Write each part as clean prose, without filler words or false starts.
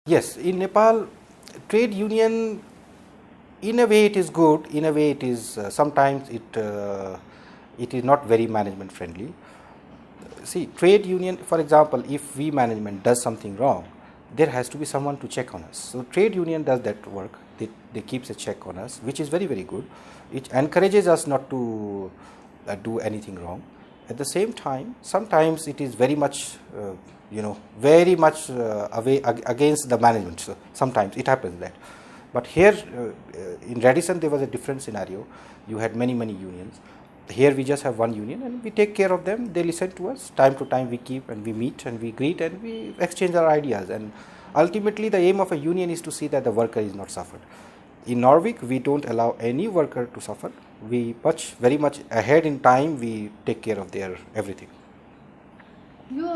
Yes, in Nepal, trade union, in a way it is good, in a way it is sometimes it is not very management friendly. See, trade union, for example, if we management does something wrong, there has to be someone to check on us. So trade union does that work. They keeps a check on us, which is very very good. It encourages us not to do anything wrong. At the same time, sometimes it is very much very much against the management. So sometimes it happens that. But here in Radisson there was a different scenario. You had many many unions. Here we just have one union and we take care of them. They listen to us. Time to time we keep and we meet and we greet and we exchange our ideas. And ultimately the aim of a union is to see that the worker is not suffered. In Norvik we don't allow any worker to suffer. We very much ahead in time we take care of their everything. यो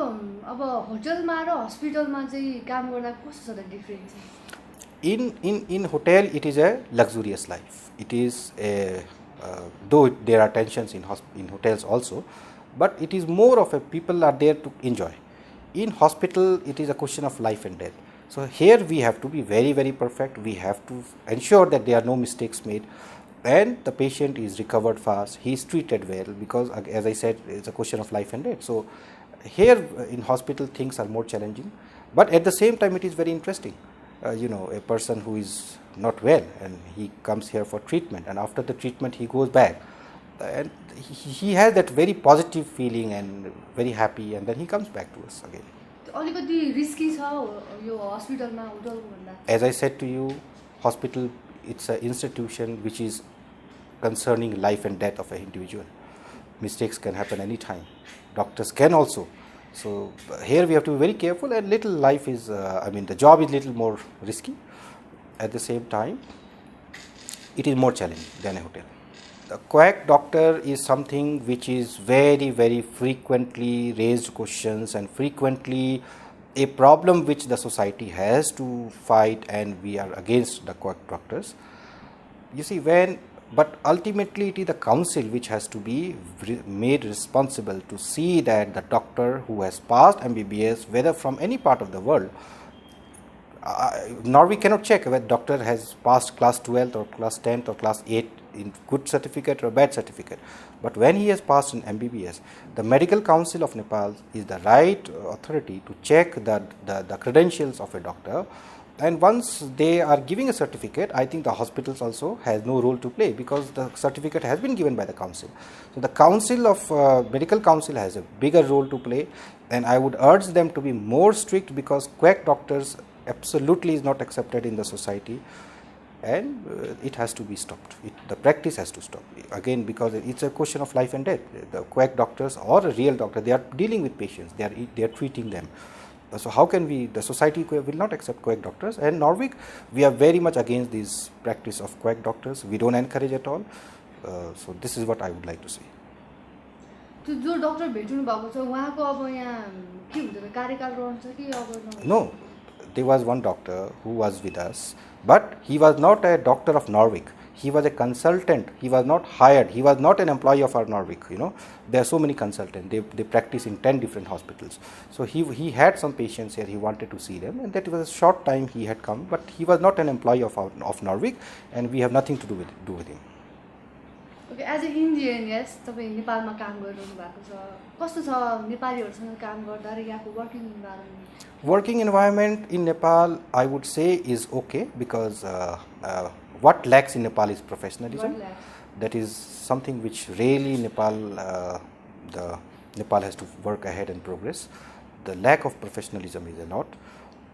अब होटलमा र हस्पिटलमा चाहिँ काम गर्दा कस्तो छ त difference? In hotel it is a luxurious life. It is a though there are tensions in hotels also, but it is more of a people are there to enjoy. In hospital it is a question of life and death. So here we have to be very very perfect. We have to ensure that there are no mistakes made and the patient is recovered fast, he is treated well, because as I said it's a question of life and death. So here in hospital things are more challenging, but at the same time it is very interesting. A person who is not well and he comes here for treatment, and after the treatment he goes back and he has that very positive feeling and very happy, and then he comes back to us again. अलिकति risky छ यो हस्पिटलमा होटलको भन्दा? As I said to you, hospital it's an institution which is concerning life and death of an individual. Mistakes can happen anytime. Doctors can also. So here we have to be very careful, and little life is, the job is little more risky. At the same time, it is more challenging than a hotel. The quack doctor is something which is very, very frequently raised questions and frequently a problem which the society has to fight, and we are against the quack doctors. You see, but ultimately it is the council which has to be made responsible to see that the doctor who has passed MBBS, whether from any part of the world, Norvik cannot check whether doctor has passed class 12th or class 10th or class 8 in good certificate or bad certificate. But when he has passed in MBBS, the Medical Council of Nepal is the right authority to check the credentials of a doctor. And once they are giving a certificate, I think the hospitals also has no role to play, because the certificate has been given by the council. So the council of medical council has a bigger role to play, and I would urge them to be more strict, because quack doctors absolutely is not accepted in the society, and it has to be stopped. The practice has to stop again, because it's a question of life and death. The quack doctors or a real doctor, they are dealing with patients, they are treating them. So how can the society will not accept quack doctors? And Norvik, we are very much against this practice of quack doctors. We don't encourage at all. So this is what I would like to say. त्यो जो doctor भेट्नु भएको छ उहाँको अब यहाँ के हुन्छ त, कार्यकाल रहन्छ कि अब? No, there was one doctor who was with us, but he was not a doctor of Norvik. He was a consultant. He was not hired. He was not an employee of our Norvik. There are so many consultants. They practice in 10 different hospitals. So he had some patients here. He wanted to see them, and that was a short time he had come. But he was not an employee of Norvik, and we have nothing to do with him. Okay, as an Indian, yes, तपाईँ नेपालमा काम गरिरहनु भएको छ, कस्तो छ नेपालीहरुसँग काम गर्दा र यहाँको working environment? Working environment in Nepal, I would say, is okay, because what lacks in Nepal is professionalism. That is something which really Nepal has to work ahead and progress. The lack of professionalism is a lot,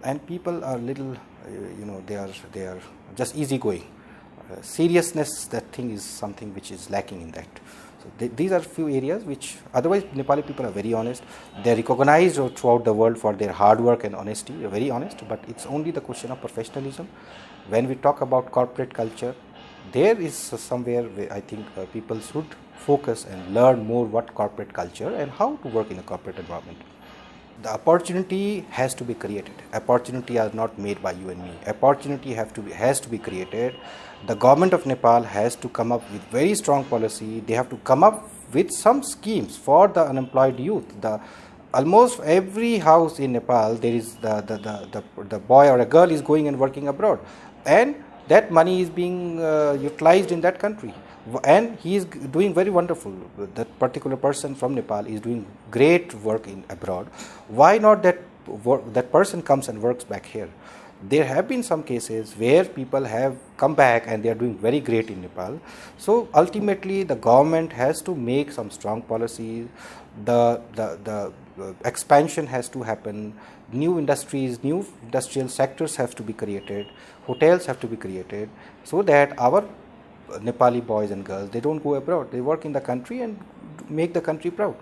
and people are little, they are just easygoing. Seriousness, that thing is something which is lacking in that. So these are few areas which otherwise Nepali people are very honest. They are recognized throughout the world for their hard work and honesty. They are very honest, but it's only the question of professionalism. When we talk about corporate culture, there is somewhere where I think people should focus and learn more what corporate culture and how to work in a corporate environment. The opportunity has to be created. Opportunity are not made by you and me. Opportunity has to be created. The government of Nepal has to come up with very strong policy. They have to come up with some schemes for the unemployed youth. almost every house in Nepal, there is the boy or a girl is going and working abroad, and that money is being utilized in that country, and he is doing very wonderful. That particular person from Nepal is doing great work in abroad. Why not that person comes and works back here? There have been some cases where people have come back and they are doing very great in Nepal. So ultimately, the government has to make some strong policies. The expansion has to happen. New industries, new industrial sectors have to be created. Hotels have to be created, so that our Nepali boys and girls, they don't go abroad. They work in the country and make the country proud.